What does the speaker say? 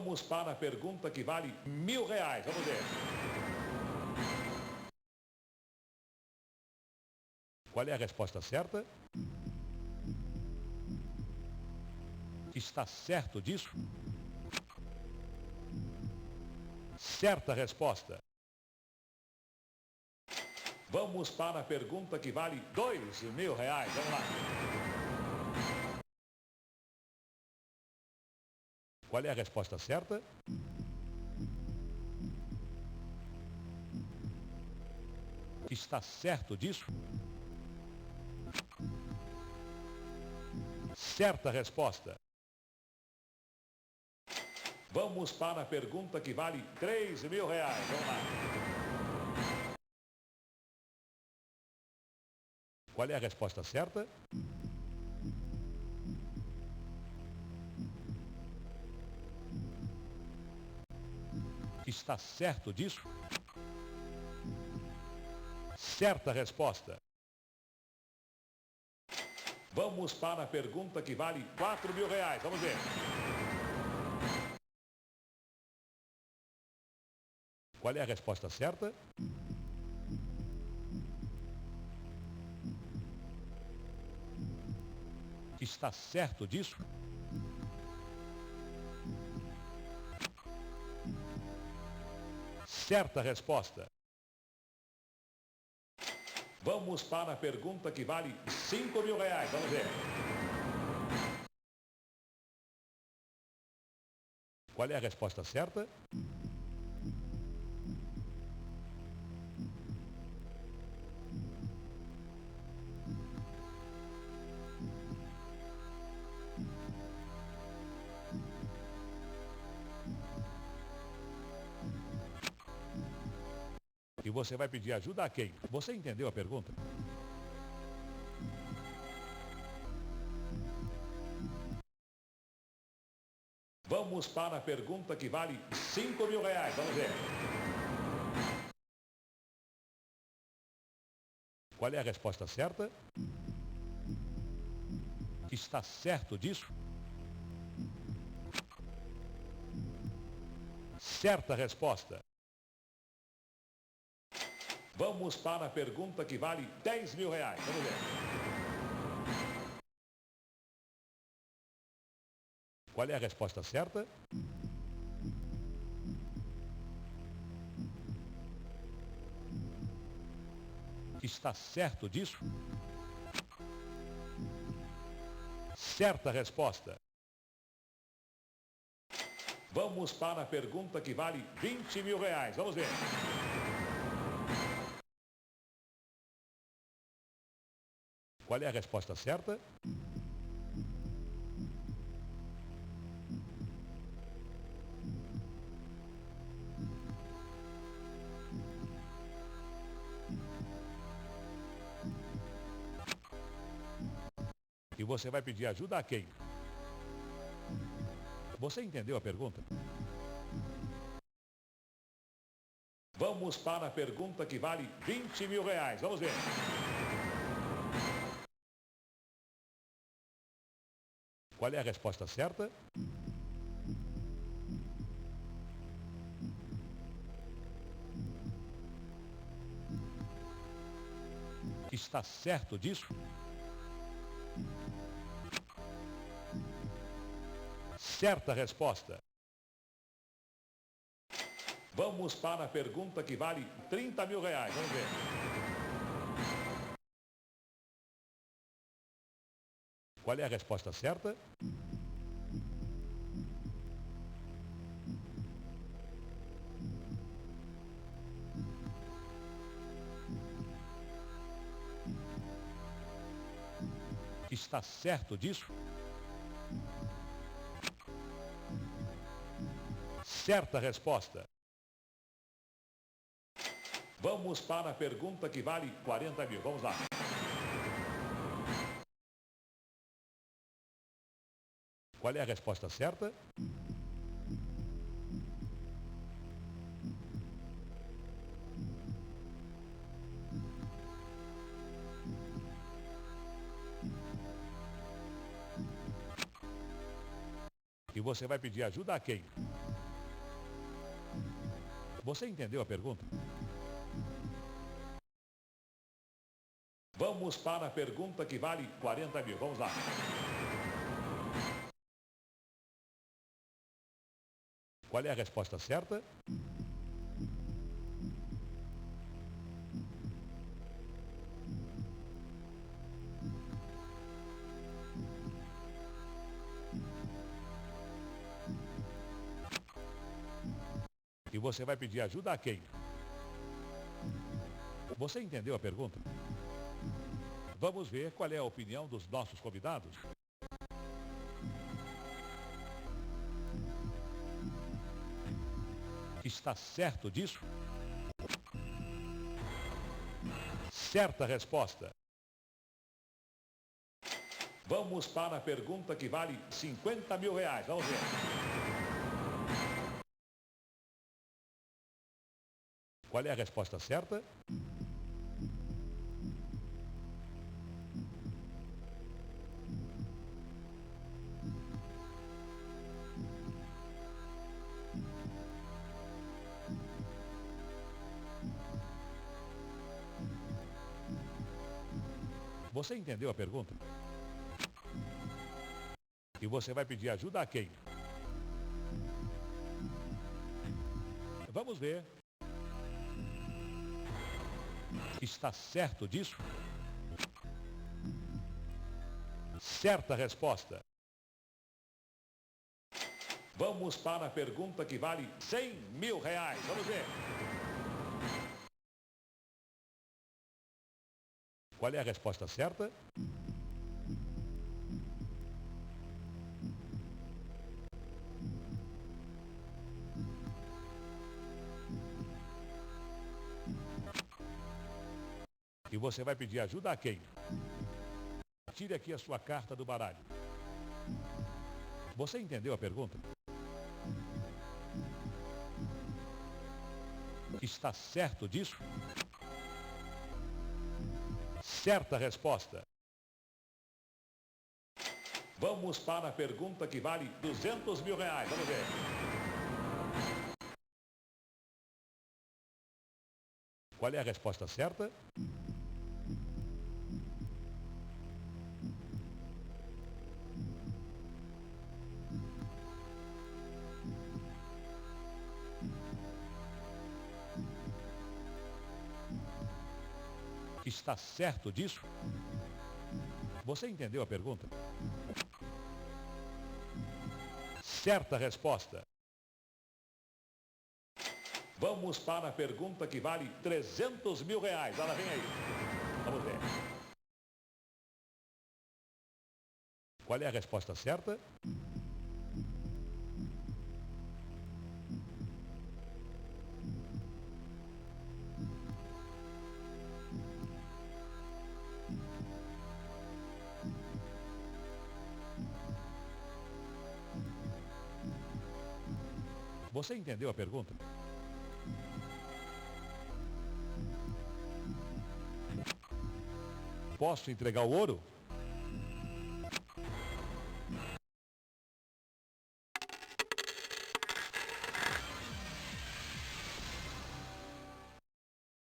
Vamos para a pergunta que vale R$ 1.000. Vamos ver. Qual é a resposta certa? Está certo disso? Certa resposta. Vamos para a pergunta que vale R$ 2.000. Vamos lá. Qual é a resposta certa? Está certo disso? Certa resposta. Vamos para a pergunta que vale R$ 3.000. Vamos lá. Qual é a resposta certa? Está certo disso? Certa resposta. Vamos para a pergunta que vale R$ 4.000. Vamos ver. Qual é a resposta certa? Está certo disso? Certa resposta. Vamos para a pergunta que vale R$ 5.000. Vamos ver. Qual é a resposta certa? E você vai pedir ajuda a quem? Você entendeu a pergunta? Vamos para a pergunta que vale R$ 5.000. Vamos ver. Qual é a resposta certa? Está certo disso? Certa resposta. Vamos para a pergunta que vale R$ 10.000. Vamos ver. Qual é a resposta certa? Está certo disso? Certa resposta. Vamos para a pergunta que vale R$ 20.000. Vamos ver. Qual é a resposta certa? E você vai pedir ajuda a quem? Você entendeu a pergunta? Vamos para a pergunta que vale R$ 20.000. Vamos ver. Qual é a resposta certa? Está certo disso? Certa resposta. Vamos para a pergunta que vale R$ 30.000. Vamos ver. Qual é a resposta certa? Está certo disso? Certa resposta. Vamos para a pergunta que vale R$ 40.000. Vamos lá. Qual é a resposta certa? E você vai pedir ajuda a quem? Você entendeu a pergunta? Vamos para a pergunta que vale 40 mil. Vamos lá. Qual é a resposta certa? E você vai pedir ajuda a quem? Você entendeu a pergunta? Vamos ver qual é a opinião dos nossos convidados. Está certo disso? Certa resposta. Vamos para a pergunta que vale 50 mil reais. Vamos ver. Qual é a resposta certa? Você entendeu a pergunta? E você vai pedir ajuda a quem? Vamos ver. Está certo disso? Certa resposta. Vamos para a pergunta que vale 100 mil reais. Vamos ver. Qual é a resposta certa? E você vai pedir ajuda a quem? Tire aqui a sua carta do baralho. Você entendeu a pergunta? Está certo disso? Certa resposta. Vamos para a pergunta que vale 200 mil reais. Vamos ver. Qual é a resposta certa? Está certo disso? Você entendeu a pergunta? Certa resposta. Vamos para a pergunta que vale 300 mil reais. Ela vem aí. Vamos ver. Qual é a resposta certa? Você entendeu a pergunta? Posso entregar o ouro?